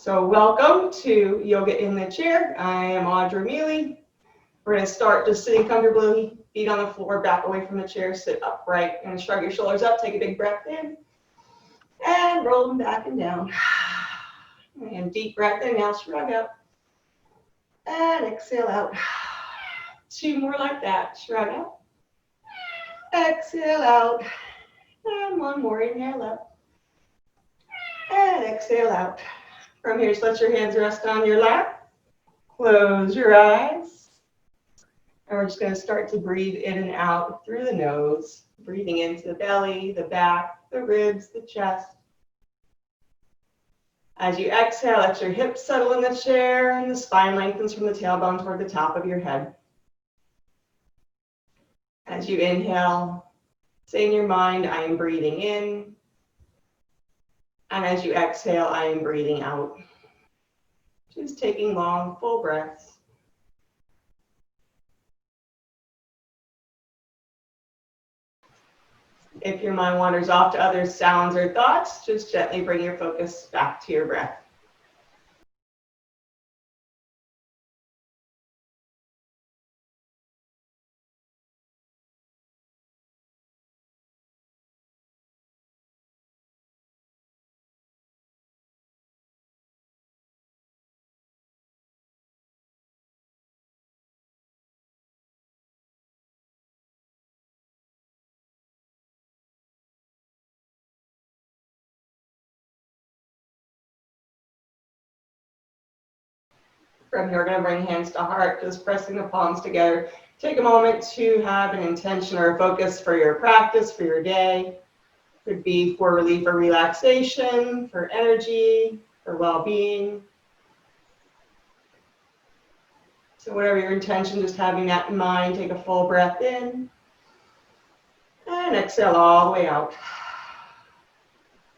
So welcome to Yoga in the Chair. I am Audra Mealy. We're going to start just sitting comfortably, feet on the floor, back away from the chair, sit upright, and shrug your shoulders up. Take a big breath in, and roll them back and down. And deep breath in, now shrug up, and exhale out. 2 more like that, shrug up, exhale out, and 1 more, inhale up, and exhale out. From here, just let your hands rest on your lap. Close your eyes. And we're just going to start to breathe in and out through the nose, breathing into the belly, the back, the ribs, the chest. As you exhale, let your hips settle in the chair and the spine lengthens from the tailbone toward the top of your head. As you inhale, say in your mind, I am breathing in. And as you exhale, I am breathing out. Just taking long, full breaths. If your mind wanders off to other sounds or thoughts, just gently bring your focus back to your breath. From here, we're going to bring hands to heart, just pressing the palms together. Take a moment to have an intention or a focus for your practice, for your day. Could be for relief or relaxation, for energy, for well-being. So whatever your intention, just having that in mind, take a full breath in. And exhale all the way out.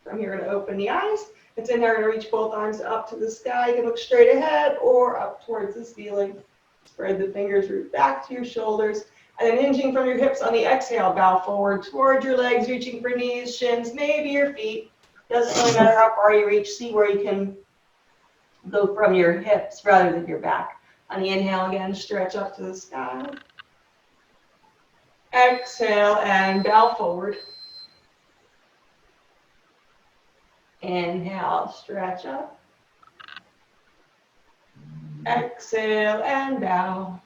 From here, we're going to open the eyes. It's in there, going to reach both arms up to the sky. You can look straight ahead or up towards the ceiling. Spread the fingers, root back to your shoulders. And then hinging from your hips on the exhale, bow forward toward your legs, reaching for knees, shins, maybe your feet. Doesn't really matter how far you reach. See where you can go from your hips rather than your back. On the inhale again, stretch up to the sky. Exhale and bow forward. Inhale, stretch up. Exhale and bow.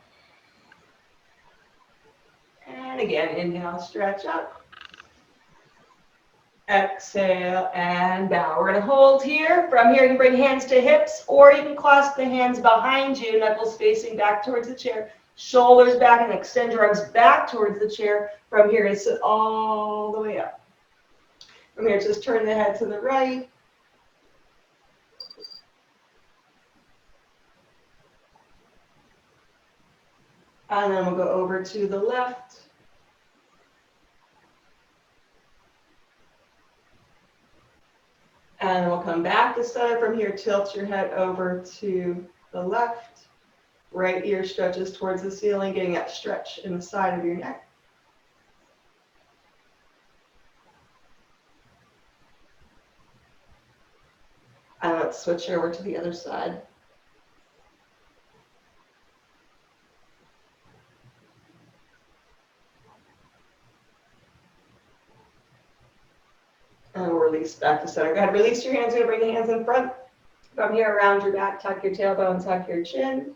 And again, inhale, stretch up. Exhale and bow. We're going to hold here. From here, you can bring hands to hips, or you can clasp the hands behind you, knuckles facing back towards the chair, shoulders back, and extend your arms back towards the chair. From here, to sit all the way up. From here, just turn the head to the right. And then we'll go over to the left. And we'll come back to center. From here, tilt your head over to the left. Right ear stretches towards the ceiling, getting that stretch in the side of your neck. And let's switch over to the other side. And we'll release back to center. Go ahead, release your hands. You're going to bring the hands in front. From here, around your back, tuck your tailbone, tuck your chin.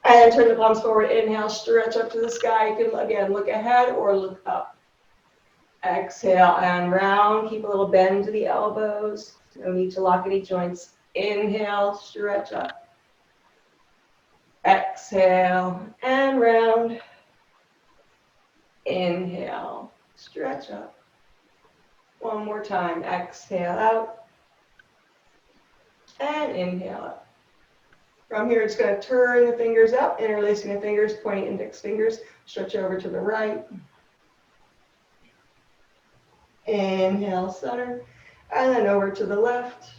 And then turn the palms forward. Inhale, stretch up to the sky. You can, again, look ahead or look up. Exhale and round. Keep a little bend to the elbows. No need to lock any joints. Inhale, stretch up. Exhale and round. Inhale, stretch up. One more time. Exhale out. And inhale up. From here, it's going to turn the fingers up, interlacing the fingers, pointing index fingers. Stretch over to the right. Inhale, center. And then over to the left.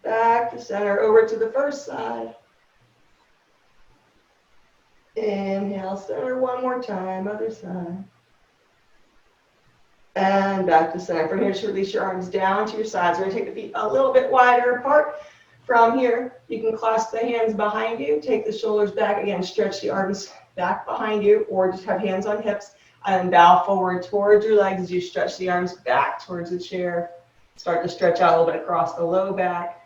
Back to center, over to the first side. Inhale, center, one more time, other side. And back to center. From here, just release your arms down to your sides. We're going to take the feet a little bit wider apart. From here, you can clasp the hands behind you. Take the shoulders back. Again, stretch the arms back behind you, or just have hands on hips. And bow forward towards your legs as you stretch the arms back towards the chair. Start to stretch out a little bit across the low back.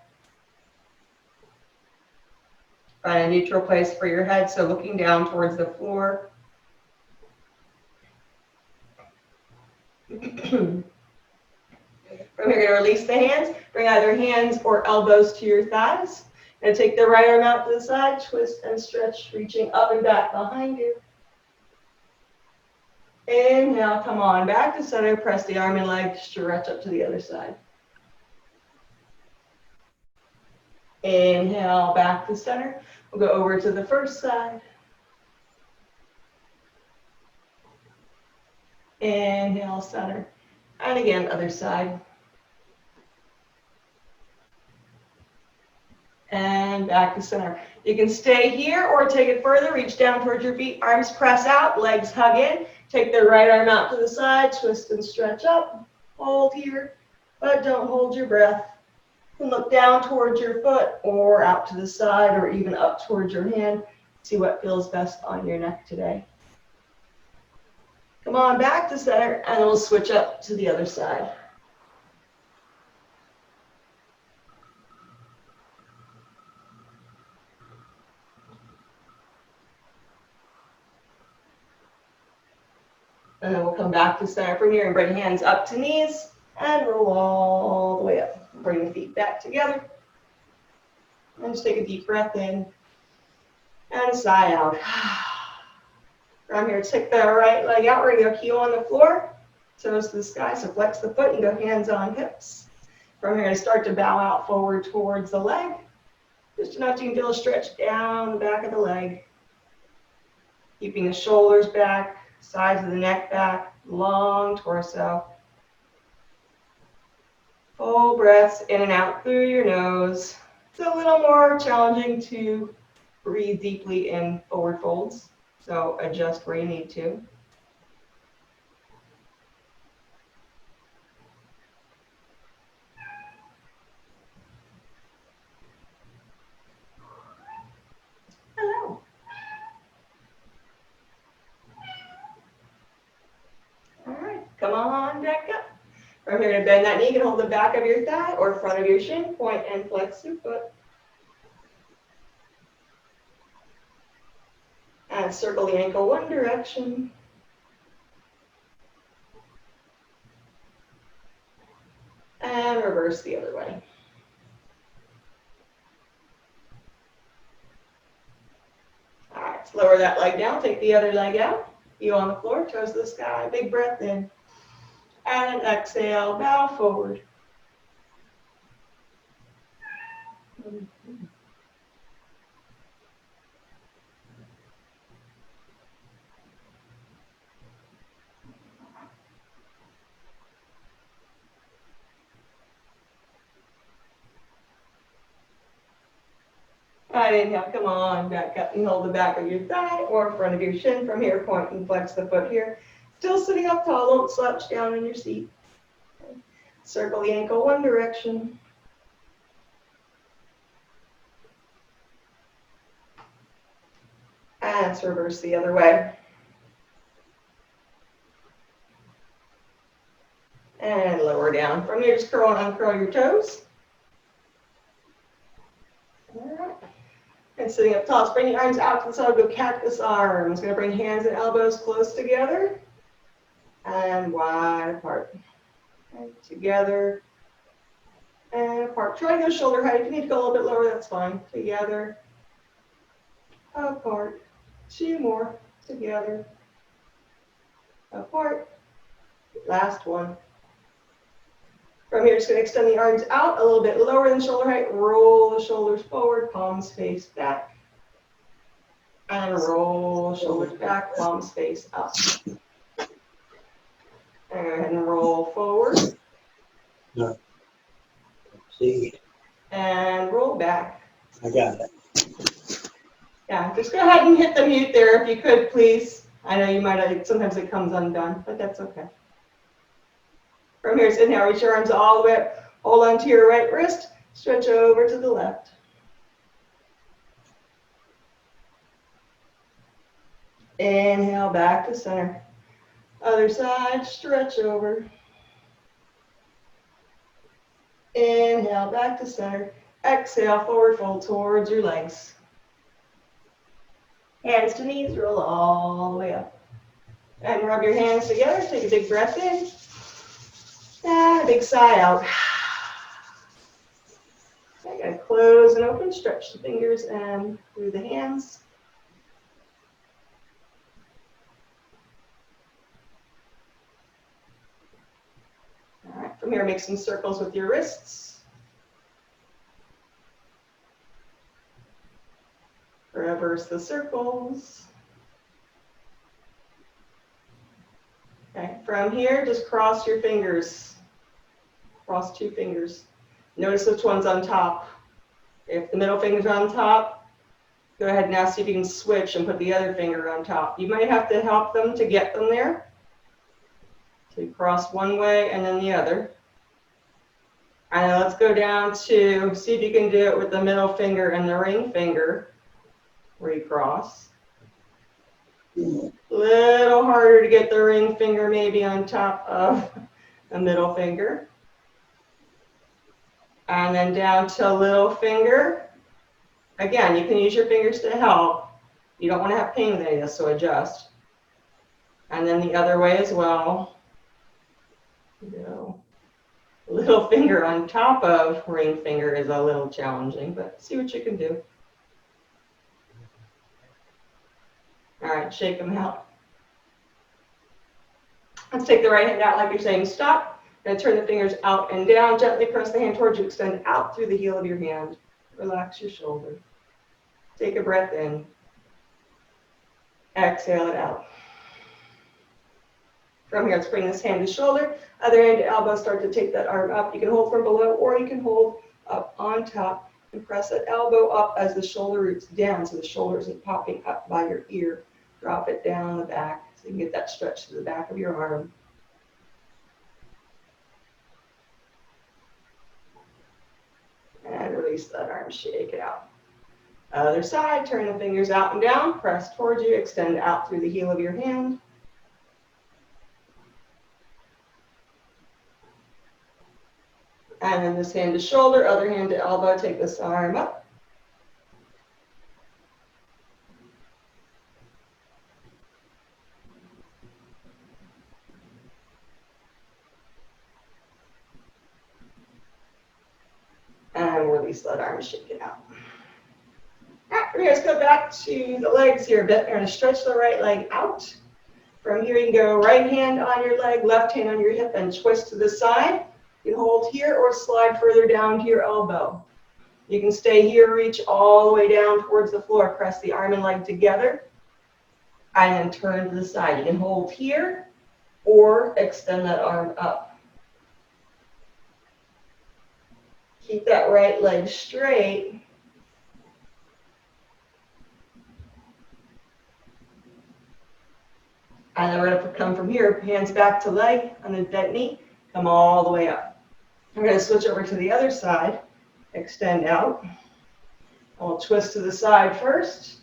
Find a neutral place for your head, so looking down towards the floor. From here, you're going to release the hands. Bring either hands or elbows to your thighs. And take the right arm out to the side, twist and stretch, reaching up and back behind you. Inhale, come on back to center. Press the arm and leg, stretch up to the other side. Inhale, back to center. We'll go over to the first side. Inhale, center. And again, other side. And back to center. You can stay here or take it further. Reach down towards your feet. Arms press out. Legs hug in. Take the right arm out to the side. Twist and stretch up. Hold here. But don't hold your breath. You can look down towards your foot or out to the side or even up towards your hand. See what feels best on your neck today. Come on back to center, and we'll switch up to the other side. And then we'll come back to center from here and bring hands up to knees and roll all the way up. Bring the feet back together. And just take a deep breath in and a sigh out. From here, take the right leg out. We're going to go heel on the floor, toes to the sky. So flex the foot and go hands on hips. From here, start to bow out forward towards the leg. Just enough you can feel a stretch down the back of the leg. Keeping the shoulders back, sides of the neck back, long torso. Full breaths in and out through your nose. It's a little more challenging to breathe deeply in forward folds, so adjust where you need to. Hello. All right, come on back up. From here, to bend that knee, you can hold the back of your thigh or front of your shin, point and flex your foot. And circle the ankle one direction. And reverse the other way. All right, so lower that leg down, take the other leg out. Heel on the floor, toes to the sky, big breath in. And exhale, bow forward. All right, inhale, come on, back up and hold the back of your thigh or front of your shin. From here, point and flex the foot here. Still sitting up tall, don't slouch down in your seat. Okay. Circle the ankle one direction. And let's reverse the other way. And lower down. From here, just curl and uncurl your toes. All right. And sitting up tall, bring your arms out to the side, go cactus arms. Going to bring hands and elbows close together. And wide apart. Okay, together and apart. Try to go shoulder height. If you need to go a little bit lower, that's fine. Together, apart. Two more. Together, apart. Last one. From here, just going to extend the arms out a little bit lower than shoulder height. Roll the shoulders forward, palms face back. And roll shoulders back, palms face up. And go ahead and roll forward. No. See. And roll back. I got it. Yeah, just go ahead and hit the mute there if you could, please. I know you might have, sometimes it comes undone, but that's okay. From here, inhale, reach your arms all the way up. Hold on to your right wrist. Stretch over to the left. Inhale, back to center. Other side, stretch over. Inhale, back to center. Exhale, forward fold towards your legs. Hands to knees, roll all the way up. And rub your hands together. Take a big breath in. And a big sigh out. Okay, gotta close and open. Stretch the fingers and through the hands. All right, from here, make some circles with your wrists. Reverse the circles. Okay, from here, just cross your fingers. Cross two fingers. Notice which one's on top. If the middle finger's on top, go ahead now, see if you can switch and put the other finger on top. You might have to help them to get them there. So you cross one way and then the other. And then let's go down to, see if you can do it with the middle finger and the ring finger. Recross. Little harder to get the ring finger maybe on top of the middle finger. And then down to little finger. Again, you can use your fingers to help. You don't want to have pain with any of this, so adjust. And then the other way as well. Little finger on top of ring finger is a little challenging, but see what you can do. All right, shake them out. Let's take the right hand out like you're saying stop. And turn the fingers out and down. Gently press the hand towards you. Extend out through the heel of your hand. Relax your shoulder. Take a breath in. Exhale it out. From here, let's bring this hand to shoulder. Other hand to elbow. Start to take that arm up. You can hold from below or you can hold up on top. And press that elbow up as the shoulder roots down so the shoulder isn't popping up by your ear. Drop it down the back so you can get that stretch to the back of your arm. And release that arm, shake it out. Other side, turn the fingers out and down, press towards you, extend out through the heel of your hand. And then this hand to shoulder, other hand to elbow, take this arm up. And release that arm, shake it out. All right, from here, let's go back to the legs here a bit. We're going to stretch the right leg out. From here, you can go right hand on your leg, left hand on your hip, and twist to the side. You can hold here or slide further down to your elbow. You can stay here, reach all the way down towards the floor. Press the arm and leg together, and then turn to the side. You can hold here or extend that arm up. Keep that right leg straight. And then we're going to come from here, hands back to leg on the bent knee, come all the way up. We're going to switch over to the other side, extend out. I'll twist to the side first,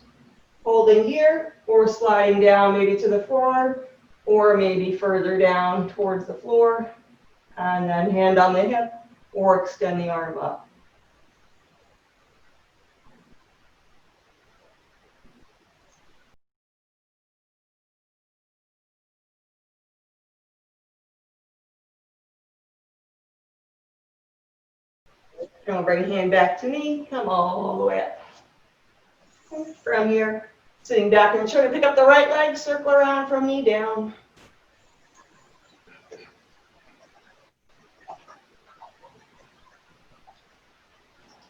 holding here, or sliding down maybe to the forearm, or maybe further down towards the floor, and then hand on the hip, or extend the arm up. And I'll bring hand back to knee, come all the way up. From here, sitting back and try to pick up the right leg, circle around from knee down.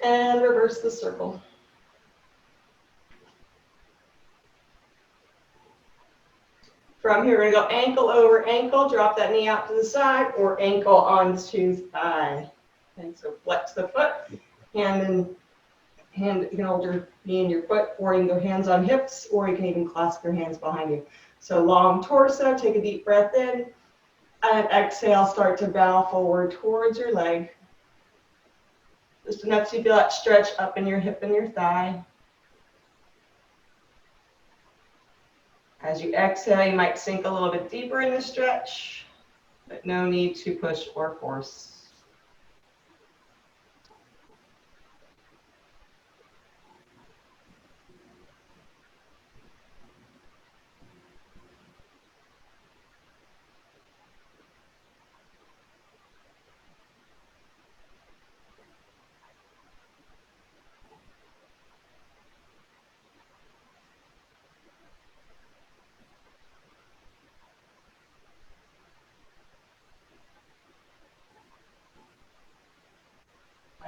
And reverse the circle. From here, we're going to go ankle over ankle, drop that knee out to the side, or ankle onto thigh. And so flex the foot, hand, you can hold your knee in your foot, or you can go hands on hips, or you can even clasp your hands behind you. So long torso, take a deep breath in, And exhale, start to bow forward towards your leg. Just enough so you feel that stretch up in your hip and your thigh. As you exhale, you might sink a little bit deeper in the stretch, but no need to push or force.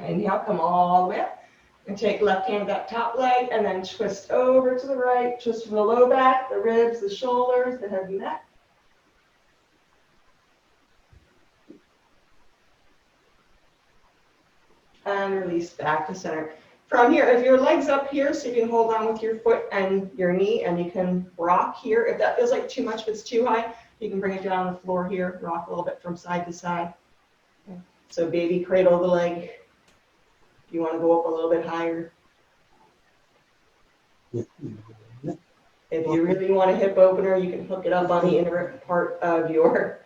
Inhale, come all the way up. And take left hand that top leg and then twist over to the right. Twist from the low back, the ribs, the shoulders, the head and neck. And release back to center. From here, if your leg's up here, so you can hold on with your foot and your knee, and you can rock here. If that feels like too much, if it's too high, you can bring it down on the floor here, rock a little bit from side to side. Okay. So baby cradle the leg. If you want to go up a little bit higher. If you really want a hip opener, you can hook it up on the inner part of your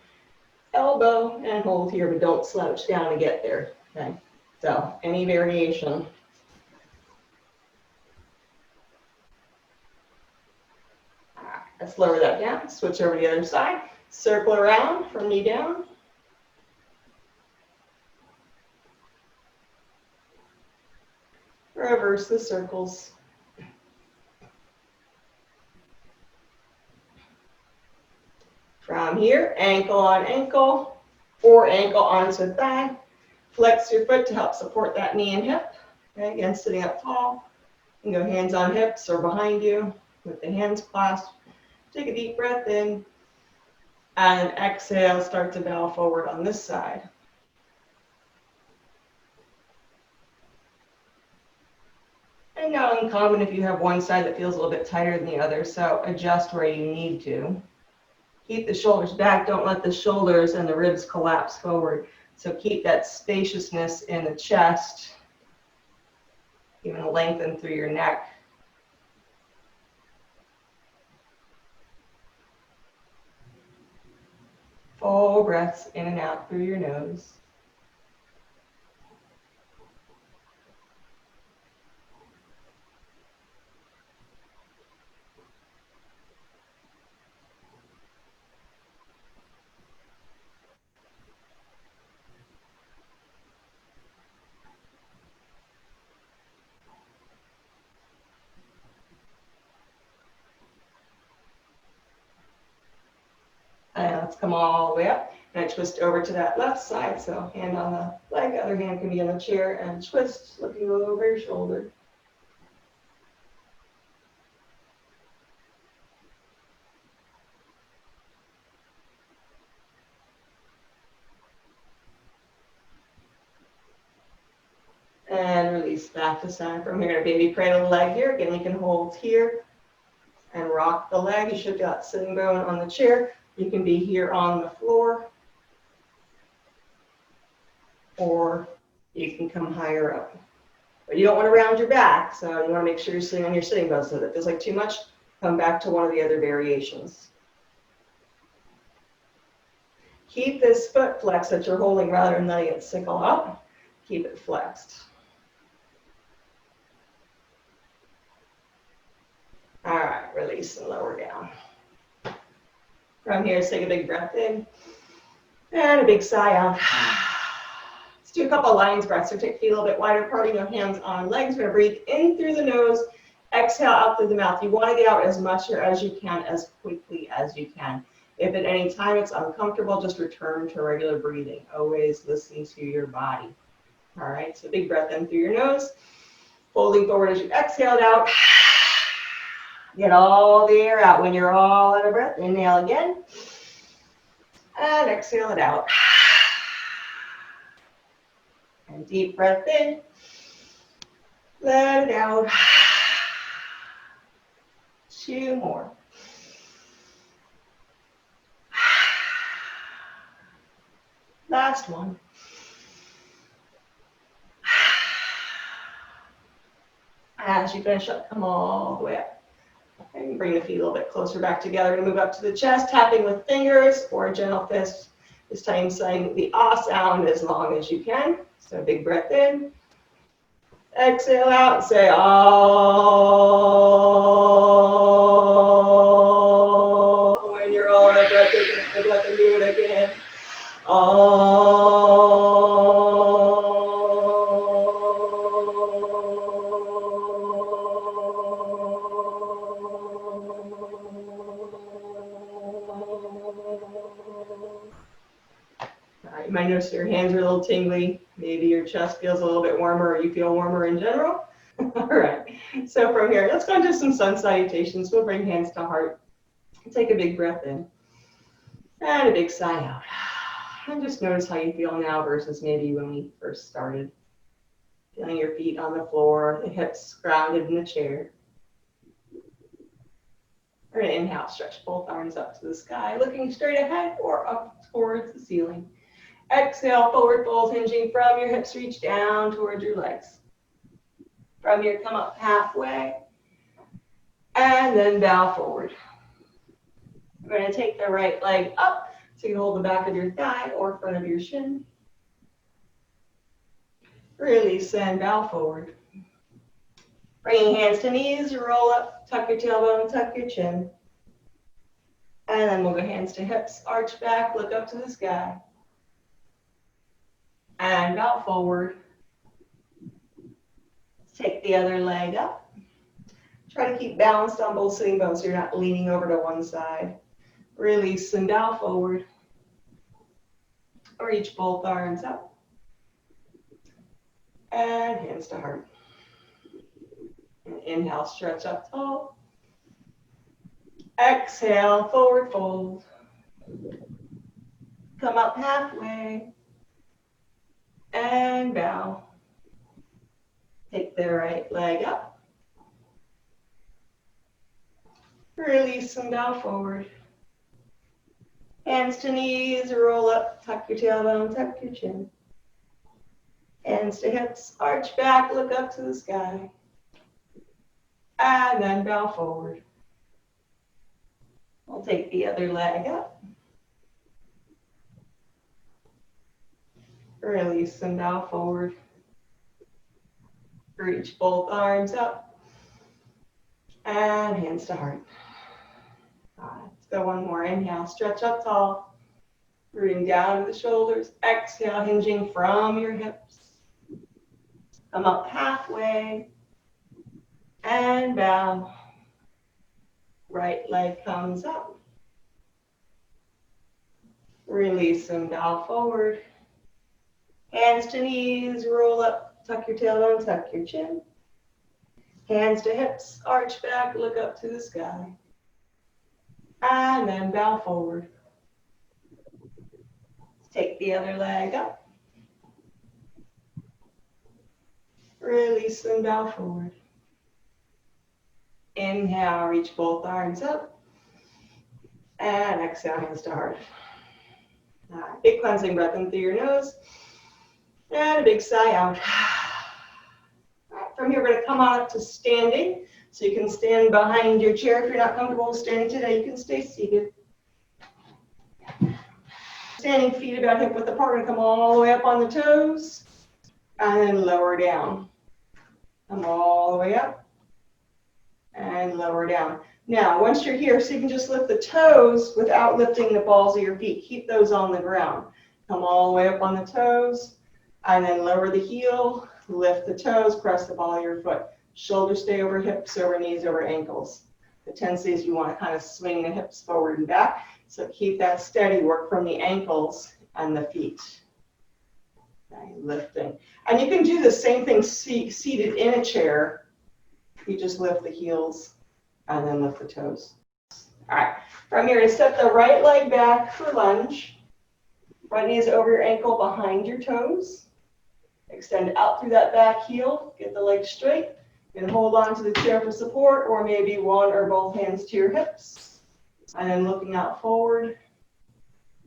elbow and hold here, but don't slouch down to get there. Okay. So any variation. All right, let's lower that down. Switch over to the other side. Circle around from knee down. Reverse the circles. From here, ankle on ankle, or ankle onto thigh. Flex your foot to help support that knee and hip. Okay, again, sitting up tall. You can go hands on hips or behind you with the hands clasped. Take a deep breath in. And exhale, start to bow forward on this side. And not uncommon if you have one side that feels a little bit tighter than the other, so adjust where you need to. Keep the shoulders back. Don't let the shoulders and the ribs collapse forward. So keep that spaciousness in the chest, even lengthen through your neck. Full breaths in and out through your nose. And let's come all the way up. And I twist over to that left side. So hand on the leg, other hand can be on the chair, and twist, looking over your shoulder. And release back to center. From here, baby cradle the leg here. Again, you can hold here and rock the leg. You should have got sitting bone on the chair. You can be here on the floor, or you can come higher up. But you don't want to round your back, so you want to make sure you're sitting on your sitting bone. So if it feels like too much, come back to one of the other variations. Keep this foot flexed that you're holding rather than letting it sickle up. Keep it flexed. All right, release and lower down. From here, take a big breath in and a big sigh out. Let's do a couple of Lion's breaths. So take feet a little bit wider, parting your hands on legs. We're going to breathe in through the nose, exhale out through the mouth. You want to get out as much or as you can, as quickly as you can. If at any time it's uncomfortable, just return to regular breathing. Always listen to your body. All right, so big breath in through your nose, folding forward as you exhale it out. Get all the air out. When you're all out of breath, inhale again. And exhale it out. And deep breath in. Let it out. 2 more. last one. As you finish up, come all the way up. And bring the feet a little bit closer back together. We're going to move up to the chest, tapping with fingers or a gentle fist. This time saying the ah sound as long as you can. So big breath in. Exhale out and say ah. When you're all in a breath, take a breath and do it again. You might notice your hands are a little tingly. Maybe your chest feels a little bit warmer, or you feel warmer in general. All right. So from here, let's go into some sun salutations. We'll bring hands to heart. Take a big breath in. And a big sigh out. And just notice how you feel now versus maybe when we first started. Feeling your feet on the floor, the hips grounded in the chair. We're going to inhale, stretch both arms up to the sky, looking straight ahead or up towards the ceiling. Exhale, forward fold, hinging from your hips, reach down towards your legs. From here, come up halfway, and then bow forward. We're going to take the right leg up, so you can hold the back of your thigh or front of your shin. Release and bow forward. Bringing hands to knees, roll up, tuck your tailbone, tuck your chin. And then we'll go hands to hips, arch back, look up to the sky. And bow forward. Take the other leg up. Try to keep balanced on both sitting bones so you're not leaning over to one side. Release and bow forward. Reach both arms up. And hands to heart. And inhale, stretch up tall. Exhale, forward fold. Come up halfway. And bow. Take the right leg up. Release and bow forward. Hands to knees, roll up, tuck your tailbone, tuck your chin. Hands to hips, arch back, look up to the sky. And then bow forward. We'll take the other leg up. Release and bow forward. Reach both arms up. And hands to heart. Let's go one more. Inhale, stretch up tall. Rooting down to the shoulders. Exhale, hinging from your hips. Come up halfway. And bow. Right leg comes up. Release and bow forward. Hands to knees, roll up, tuck your tailbone, tuck your chin. Hands to hips, arch back, look up to the sky. And then bow forward. Take the other leg up. Release and bow forward. Inhale, reach both arms up. And exhale, hands to heart. Big cleansing breath in through your nose. And a big sigh out. From here, we're going to come on up to standing. So you can stand behind your chair. If you're not comfortable standing today, you can stay seated. Standing feet about hip width apart. We're going to come all the way up on the toes. And then lower down. Come all the way up. And lower down. Now, once you're here, so you can just lift the toes without lifting the balls of your feet. Keep those on the ground. Come all the way up on the toes. And then lower the heel, lift the toes, press the ball of your foot. Shoulders stay over hips, over knees, over ankles. The tendency is you want to kind of swing the hips forward and back. So keep that steady. Work from the ankles and the feet. Okay, lifting. And you can do the same thing seated in a chair. You just lift the heels and then lift the toes. All right. From here, to step the right leg back for lunge. Front knee is over your ankle, behind your toes. Extend out through that back heel. Get the leg straight. And hold on to the chair for support, or maybe one or both hands to your hips. And then looking out forward.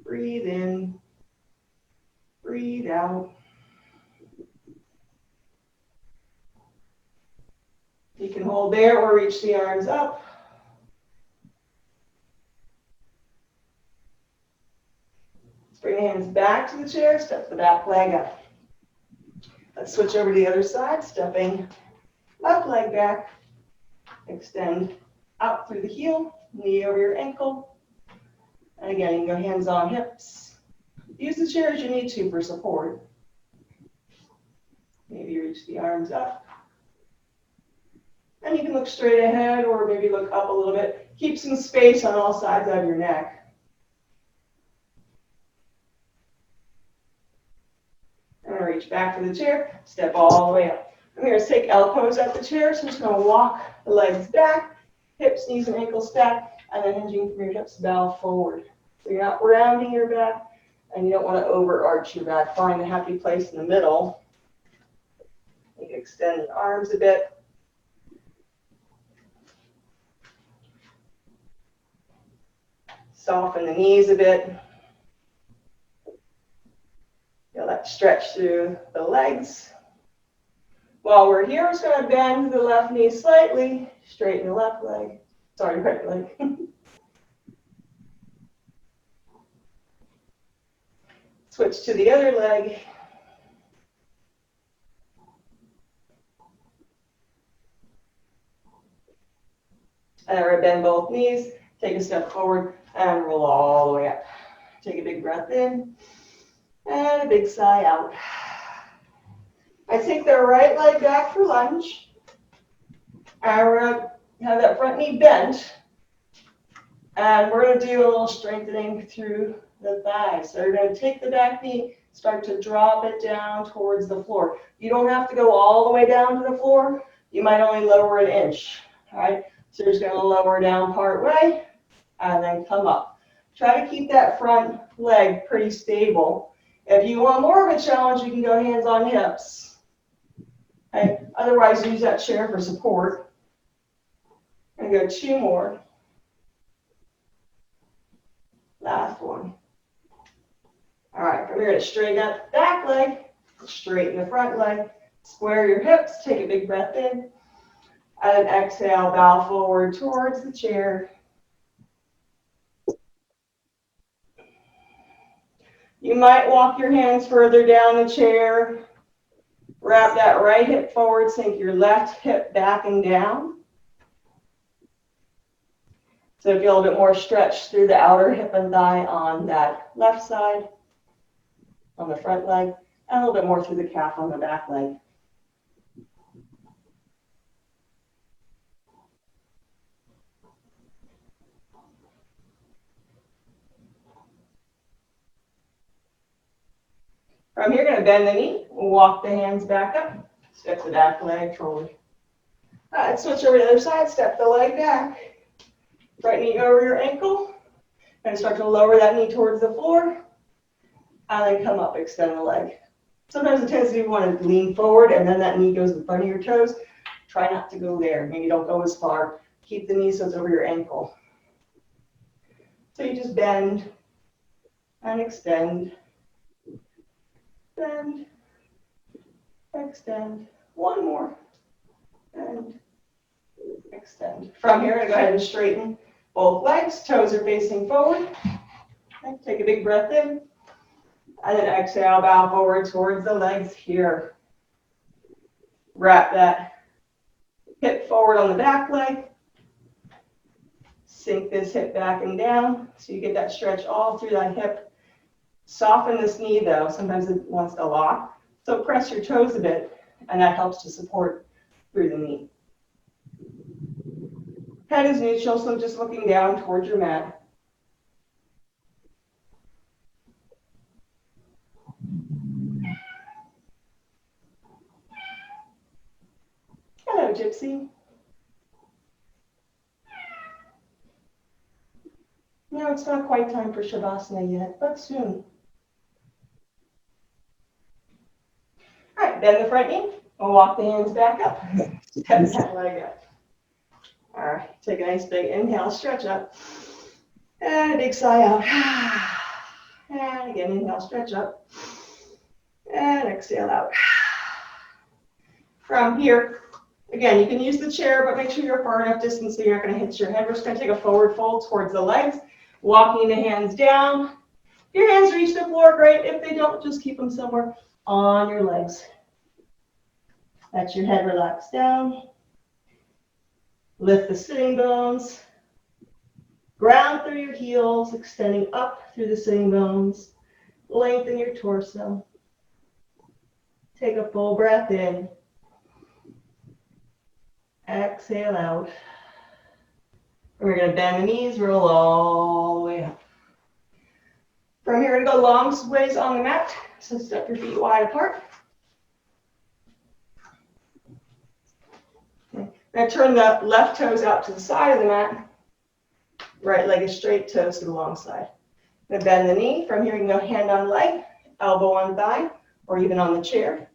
Breathe in. Breathe out. You can hold there or reach the arms up. Let's bring the hands back to the chair, step the back leg up. Let's switch over to the other side, stepping up, leg back, extend out through the heel, knee over your ankle. And again, you can go hands on hips. Use the chair as you need to for support. Maybe reach the arms up. And you can look straight ahead or maybe look up a little bit. Keep some space on all sides of your neck. I'm going to reach back to the chair, step all the way up. I'm going to take L pose at the chair, so I'm just going to walk the legs back, hips, knees, and ankles stacked, and then hinging from your hips, bow forward. So you're not rounding your back, and you don't want to overarch your back. Find a happy place in the middle. You can extend the arms a bit. Soften the knees a bit. Feel that stretch through the legs. While we're here, we're just going to bend the left knee slightly, straighten the left leg. Sorry, right leg. Switch to the other leg. And then we're going to bend both knees, take a step forward, and roll all the way up. Take a big breath in, and a big sigh out. I take the right leg back for lunge. And we're going to have that front knee bent. And we're going to do a little strengthening through the thighs. So you're going to take the back knee, start to drop it down towards the floor. You don't have to go all the way down to the floor. You might only lower an inch. All right. So you're just going to lower down part way and then come up. Try to keep that front leg pretty stable. If you want more of a challenge, you can go hands on hips. Okay. Otherwise, use that chair for support. And go 2 more. Last one. All right, from here to straighten up the back leg, straighten the front leg, square your hips, take a big breath in, and exhale, bow forward towards the chair. You might walk your hands further down the chair, wrap that right hip forward, sink your left hip back and down. So feel a little bit more stretch through the outer hip and thigh on that left side, on the front leg, and a little bit more through the calf on the back leg. From here, going to bend the knee, walk the hands back up, step the back leg forward. All right, switch over to the other side, step the leg back. Right knee over your ankle, and start to lower that knee towards the floor, and then come up, extend the leg. Sometimes the tendency you want to lean forward, and then that knee goes in front of your toes. Try not to go there. Maybe don't go as far. Keep the knee so it's over your ankle. So you just bend and extend, bend, extend. One more, and extend. From here, I'm going to go ahead and straighten both legs. Toes are facing forward. Okay, take a big breath in. And then exhale, bow forward towards the legs here. Wrap that hip forward on the back leg. Sink this hip back and down so you get that stretch all through that hip. Soften this knee though. Sometimes it wants to lock. So press your toes a bit, and that helps to support through the knee. Head is neutral, so just looking down towards your mat. Hello, Gypsy. No, it's not quite time for Shavasana yet, but soon. All right, bend the front knee and walk the hands back up. Step that leg up. All right, take a nice big inhale, stretch up, and a big sigh out. And again, inhale, stretch up, And exhale out. From here, again, you can use the chair, but make sure you're far enough distance so you're not going to hit your head. We're just going to take a forward fold towards the legs, walking the hands down. If your hands reach the floor, great. If they don't, just keep them somewhere on your legs. Let your head relax down. Lift the sitting bones. Ground through your heels, extending up through the sitting bones. Lengthen your torso. Take a full breath in. Exhale out. And we're going to bend the knees, roll all the way up. From here, we're going to go long ways on the mat. So step your feet wide apart. Okay. Now turn the left toes out to the side of the mat. Right leg is straight, toes to the long side. Now bend the knee. From here, you can go hand on leg, elbow on thigh, or even on the chair.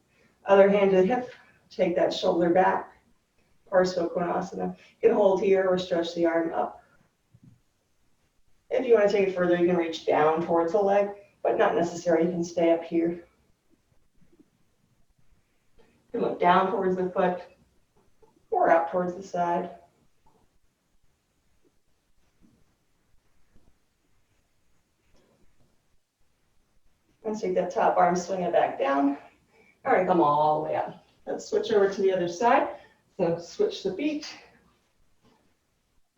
Other hand to the hip. Take that shoulder back. Parsva Konasana. You can hold here or stretch the arm up. If you want to take it further, you can reach down towards the leg, but not necessary. You can stay up here. You can look down towards the foot or out towards the side. Let's take that top arm, swing it back down. All right, come all the way up. Let's switch over to the other side. So switch the feet.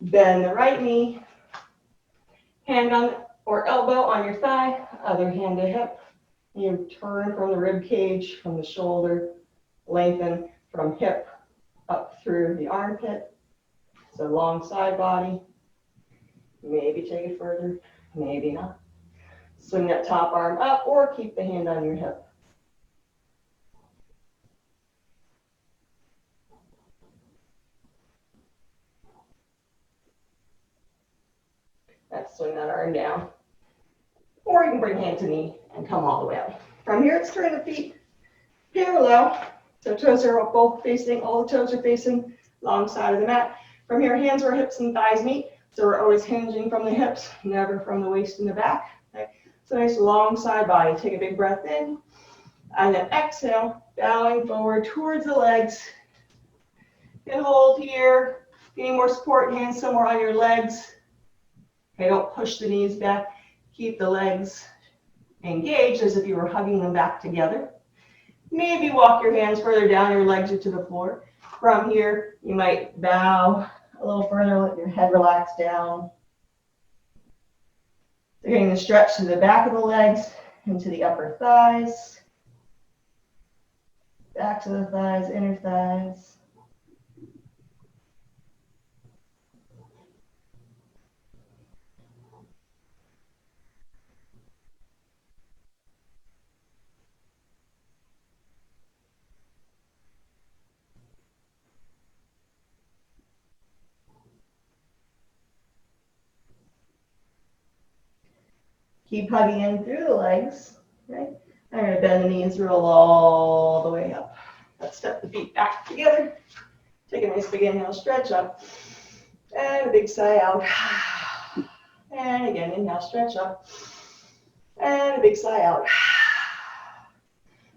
Bend the right knee. Hand on or elbow on your thigh, other hand to hip. You turn from the rib cage, from the shoulder, lengthen from hip up through the armpit. So long side body. Maybe take it further, maybe not. Swing that top arm up or keep the hand on your hip. Let's swing that arm down. Or you can bring hand to knee and come all the way up. From here, let's turn the feet parallel. So toes are both facing, all the toes are facing long side of the mat. From here, hands where hips and thighs meet. So we're always hinging from the hips, never from the waist and the back. Okay? So nice long side body. Take a big breath in. And then exhale, bowing forward towards the legs. And hold here. Getting more support, hands somewhere on your legs. Okay, don't push the knees back. Keep the legs engaged as if you were hugging them back together. Maybe walk your hands further down, your legs are to the floor. From here, you might bow a little further, let your head relax down. So getting the stretch to the back of the legs and to the upper thighs. Back to the thighs, inner thighs. Keep hugging in through the legs, right? I'm going to bend the knees, roll all the way up. Let's step the feet back together. Take a nice big inhale, stretch up. And a big sigh out. And again, inhale, stretch up. And a big sigh out.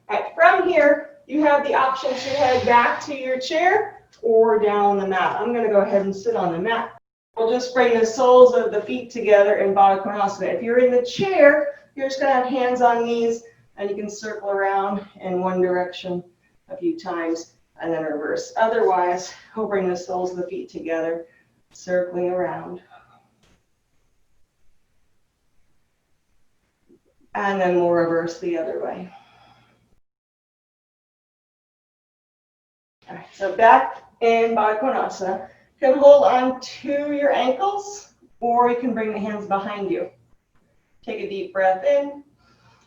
All right, from here, you have the option to head back to your chair or down on the mat. I'm going to go ahead and sit on the mat. We'll just bring the soles of the feet together in Baddha Konasana. If you're in the chair, you're just going to have hands on knees, and you can circle around in one direction a few times and then reverse. Otherwise, we'll bring the soles of the feet together, circling around. And then we'll reverse the other way. All right, so back in Baddha Konasana. You can hold on to your ankles, or you can bring the hands behind you. Take a deep breath in,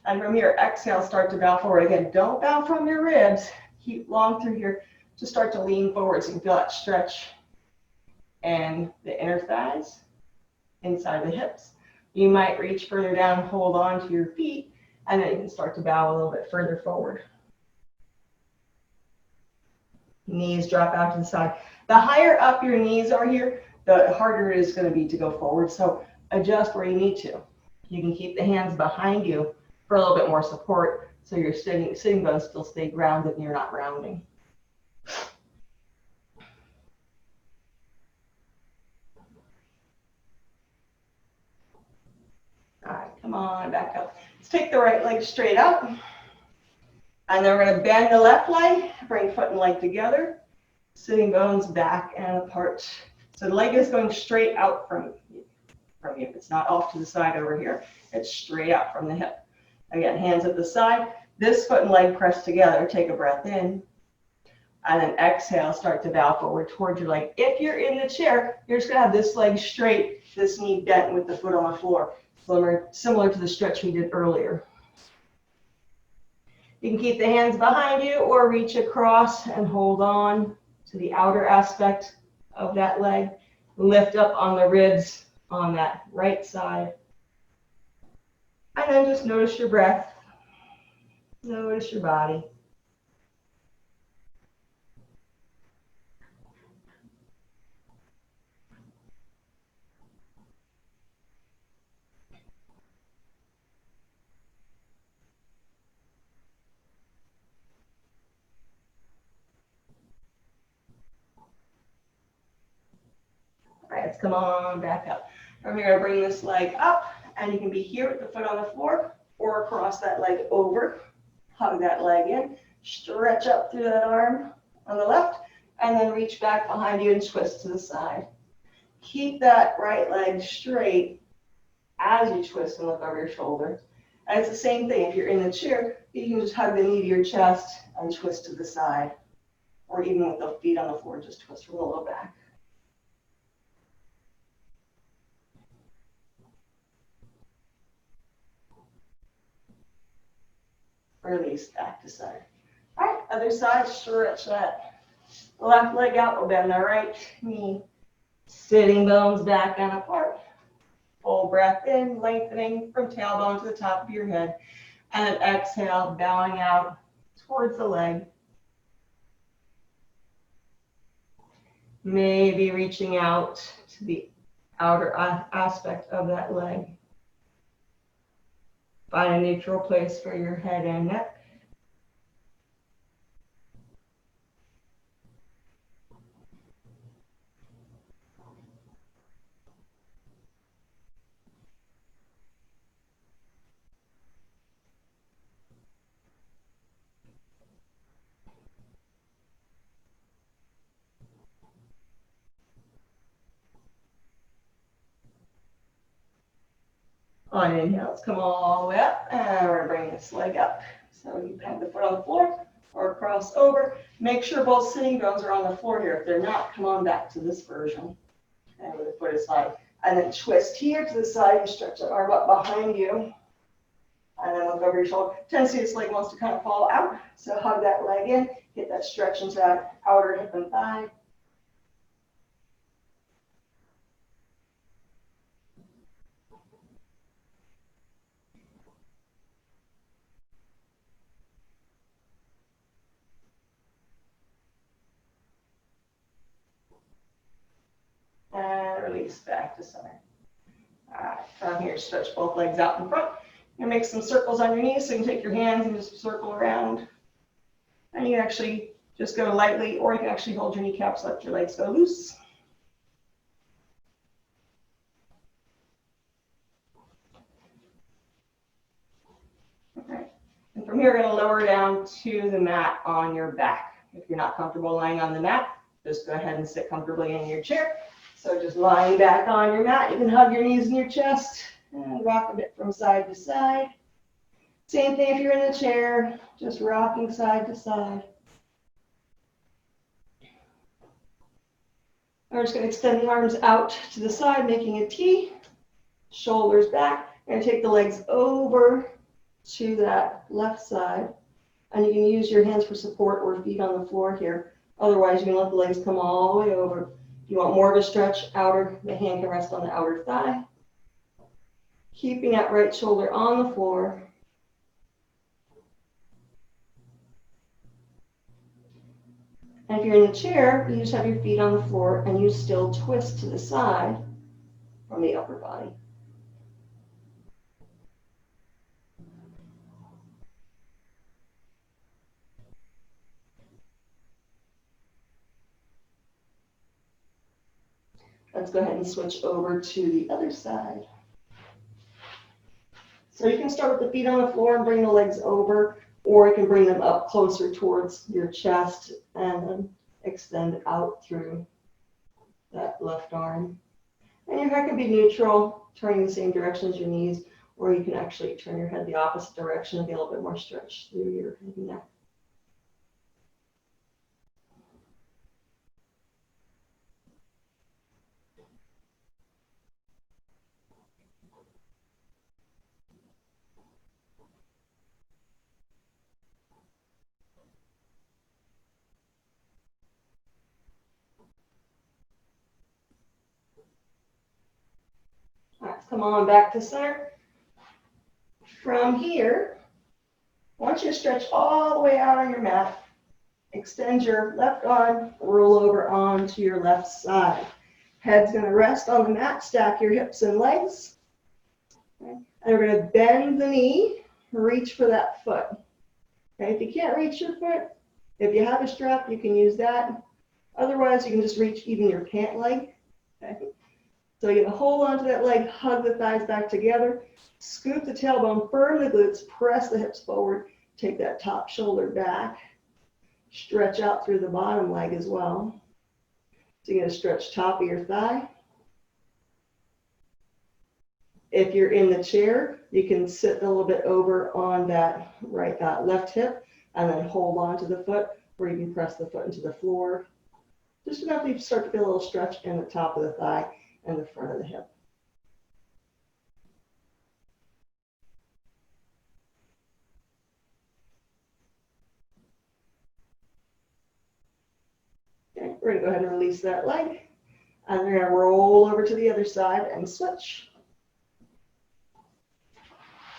and from here, exhale, start to bow forward. Again, don't bow from your ribs. Keep long through here. Just start to lean forward so you can feel that stretch and the inner thighs, inside the hips. You might reach further down, hold on to your feet, and then you can start to bow a little bit further forward. Knees drop out to the side. The higher up your knees are here, the harder it is going to be to go forward. So adjust where you need to. You can keep the hands behind you for a little bit more support So your sitting bones still stay grounded and you're not rounding. All right, come on, back up. Let's take the right leg straight up. And then we're going to bend the left leg, bring foot and leg together, sitting bones back and apart. So the leg is going straight out from you. It's not off to the side over here. It's straight out from the hip. Again, hands at the side. This foot and leg pressed together. Take a breath in. And then exhale, start to bow forward towards your leg. If you're in the chair, you're just going to have this leg straight, this knee bent with the foot on the floor. Similar to the stretch we did earlier. You can keep the hands behind you or reach across and hold on to the outer aspect of that leg. Lift up on the ribs on that right side. And then just notice your breath. Notice your body. All right, let's come on back up. From here, bring this leg up, and you can be here with the foot on the floor or across that leg over. Hug that leg in, stretch up through that arm on the left, and then reach back behind you and twist to the side. Keep that right leg straight as you twist and look over your shoulder. And it's the same thing. If you're in the chair, you can just hug the knee to your chest and twist to the side. Or even with the feet on the floor, just twist from the low back. Release back to side. All right, other side, stretch that left leg out. We'll bend the right knee. Sitting bones back and apart. Full breath in, lengthening from tailbone to the top of your head. And exhale, bowing out towards the leg. Maybe reaching out to the outer aspect of that leg. Find a neutral place for your head and neck. On inhale, let's come all the way up, and we're going to bring this leg up. So you have the foot on the floor or cross over. Make sure both sitting bones are on the floor here. If they're not, come on back to this version. And with the foot aside. And then twist here to the side and stretch that arm up behind you. And then look over your shoulder. Tendency this leg wants to kind of fall out. So hug that leg in. Get that stretch into that outer hip and thigh. And release back to center. All right, from here, stretch both legs out in front. You're gonna make some circles on your knees, so you can take your hands and just circle around. And you can actually just go lightly, or you can actually hold your kneecaps, let your legs go loose. Okay, and from here, we're gonna lower down to the mat on your back. If you're not comfortable lying on the mat, just go ahead and sit comfortably in your chair. So just lying back on your mat, you can hug your knees in your chest and rock a bit from side to side. Same thing if you're in the chair, just rocking side to side. We're just going to extend the arms out to the side, making a T. Shoulders back. We're going to take the legs over to that left side. And you can use your hands for support or feet on the floor here. Otherwise, you can let the legs come all the way over. If you want more of a stretch, the hand can rest on the outer thigh. Keeping that right shoulder on the floor. And if you're in the chair, you just have your feet on the floor and you still twist to the side from the upper body. Let's go ahead and switch over to the other side. So you can start with the feet on the floor and bring the legs over, or you can bring them up closer towards your chest and then extend out through that left arm. And your head can be neutral, turning the same direction as your knees, or you can actually turn your head the opposite direction and get a little bit more stretch through your head and neck. All right, come on back to center. From here, I want you to stretch all the way out on your mat. Extend your left arm, roll over onto your left side. Head's going to rest on the mat, stack your hips and legs. Okay. And we're going to bend the knee, reach for that foot. Okay. If you can't reach your foot, if you have a strap, you can use that. Otherwise, you can just reach even your pant leg. Okay. So you're going to hold onto that leg, hug the thighs back together, scoop the tailbone, firm the glutes, press the hips forward, take that top shoulder back, stretch out through the bottom leg as well. So you're going to stretch top of your thigh. If you're in the chair, you can sit a little bit over on that left hip and then hold on to the foot, or you can press the foot into the floor. Just enough that you start to feel a little stretch in the top of the thigh and the front of the hip. Okay, we're going to go ahead and release that leg. And we're going to roll over to the other side and switch.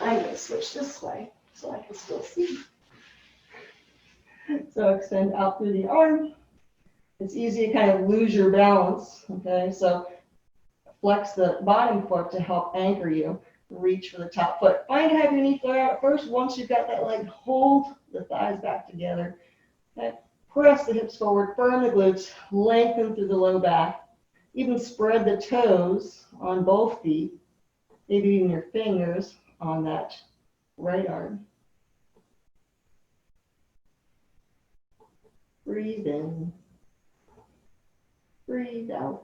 I'm going to switch this way so I can still see. So extend out through the arm. It's easy to kind of lose your balance, okay? So flex the bottom foot to help anchor you. Reach for the top foot. Find to have your knee flat out first. Once you've got that leg, hold the thighs back together. Okay? Press the hips forward, firm the glutes, lengthen through the low back. Even spread the toes on both feet, maybe even your fingers on that right arm. Breathe in. Breathe out.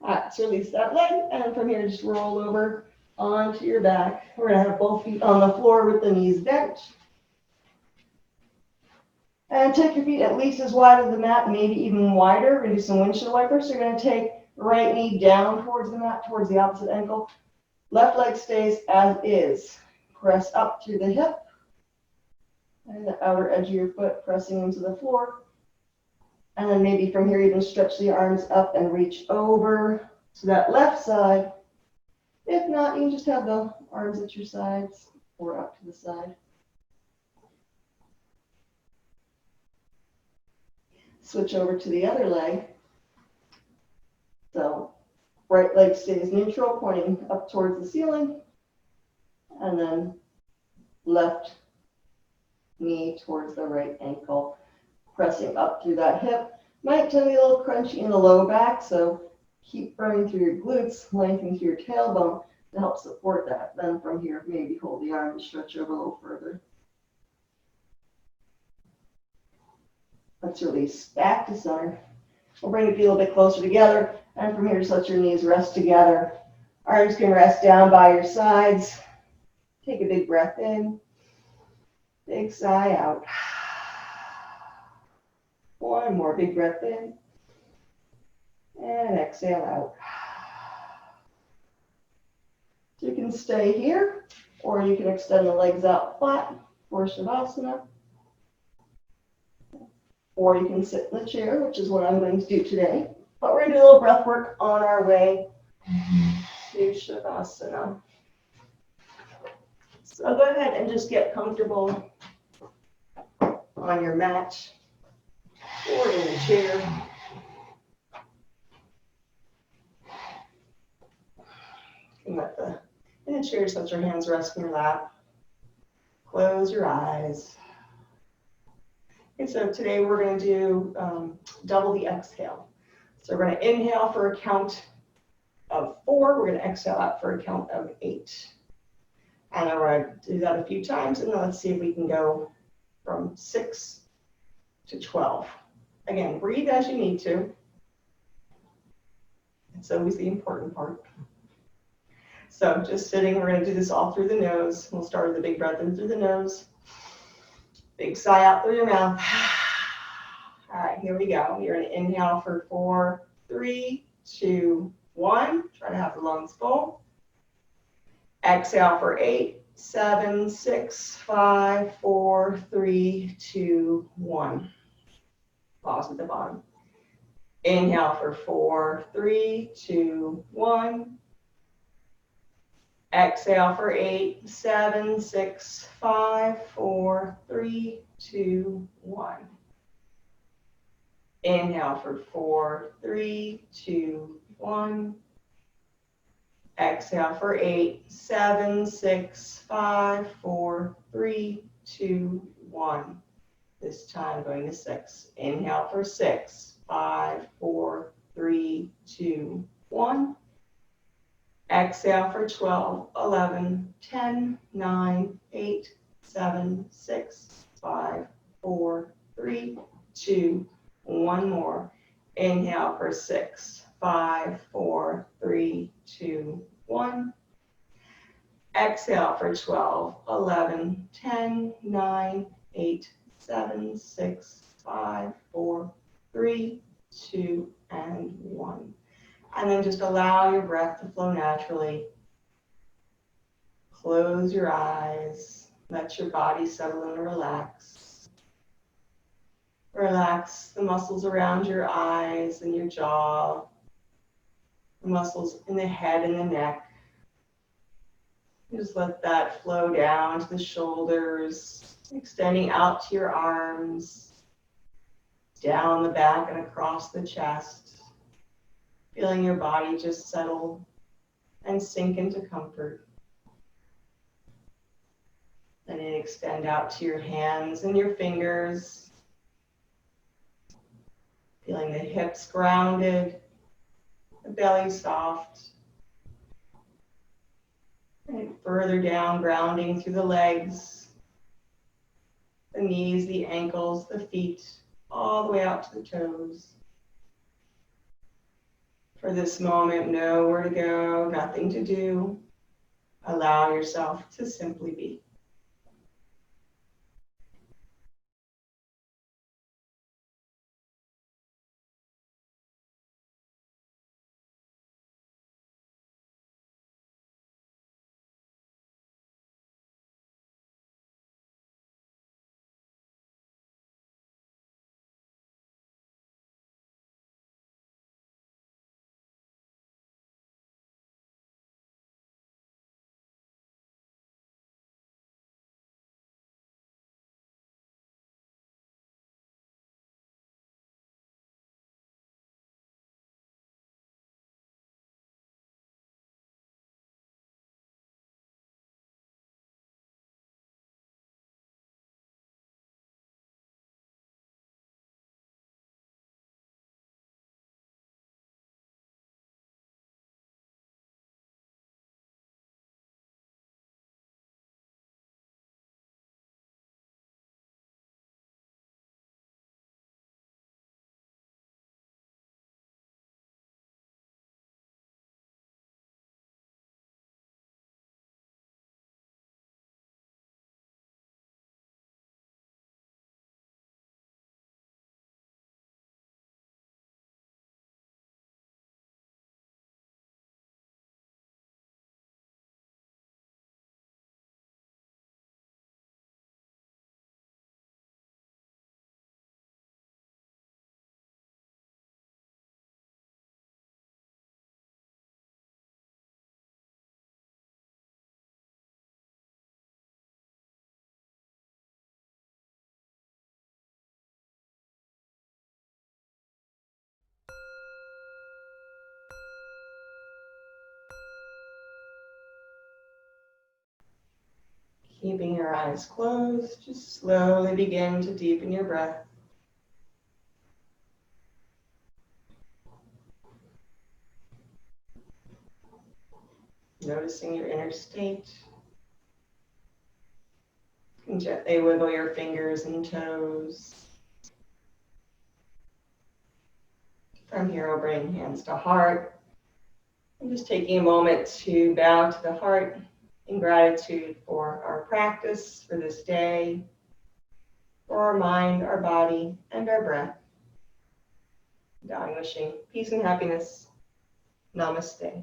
All right, so release that leg, and from here, just roll over onto your back. We're going to have both feet on the floor with the knees bent. And take your feet at least as wide as the mat, maybe even wider. We're going to do some windshield wipers. So you're going to take right knee down towards the mat, towards the opposite ankle. Left leg stays as is. Press up to the hip. And the outer edge of your foot pressing into the floor. And then maybe from here, even stretch the arms up and reach over to that left side. If not, you can just have the arms at your sides or up to the side. Switch over to the other leg. So right leg stays neutral, pointing up towards the ceiling. And then left knee towards the right ankle, pressing up through that hip. Might tend to be a little crunchy in the low back, so keep burning through your glutes, lengthening through your tailbone to help support that. Then from here, maybe hold the arm and stretch over a little further. Let's release back to center. We'll bring the feet a little bit closer together, and from here, just let your knees rest together. Arms can rest down by your sides. Take a big breath in. Big sigh out. One more big breath in. And exhale out. So you can stay here, or you can extend the legs out flat for Shavasana. Or you can sit in the chair, which is what I'm going to do today. But we're going to do a little breath work on our way to Shavasana. So go ahead and just get comfortable on your mat or in the chair. And in the chair, just let your hands rest in your lap. Close your eyes. And so today we're going to do double the exhale. So we're going to inhale for a count of 4. We're going to exhale out for a count of 8. And I'm going to do that a few times, and then let's see if we can go from 6 to 12. Again, breathe as you need to. It's always the important part. So just sitting, we're going to do this all through the nose. We'll start with a big breath in through the nose. Big sigh out through your mouth. All right, here we go. You're going to inhale for 4, 3, 2, 1. Try to have the lungs full. Exhale for 8, 7, 6, 5, 4, 3, 2, 1. Pause at the bottom. Inhale for 4, 3, 2, 1. Exhale for 8, 7, 6, 5, 4, 3, 2, 1. Inhale for 4, 3, 2, 1. Exhale for 8, 7, 6, 5, 4, 3, 2, 1. This time going to 6. Inhale for 6, 5, 4, 3, 2, 1. Exhale for 12, 11, 10, 9, 8, 7, 6, 5, 4, 3, 2, 1 more. Inhale for 6, 5, 4, 3, 2, 1. Exhale for 12, 11, 10, 9, 8, 7, 6, 5, 4, 3, 2, and 1. And then just allow your breath to flow naturally. Close your eyes. Let your body settle and relax. Relax the muscles around your eyes and your jaw, the muscles in the head and the neck. Just let that flow down to the shoulders, extending out to your arms, down the back and across the chest. Feeling your body just settle and sink into comfort. Then extend out to your hands and your fingers. Feeling the hips grounded, the belly soft. And further down, grounding through the legs, the knees, the ankles, the feet, all the way out to the toes. For this moment, know where to go, nothing to do. Allow yourself to simply be. Keeping your eyes closed, just slowly begin to deepen your breath. Noticing your inner state. You can gently wiggle your fingers and toes. From here, we'll bring hands to heart. And just taking a moment to bow to the heart in gratitude for our practice for this day, for our mind, our body, and our breath. Bowing, wishing peace and happiness. Namaste.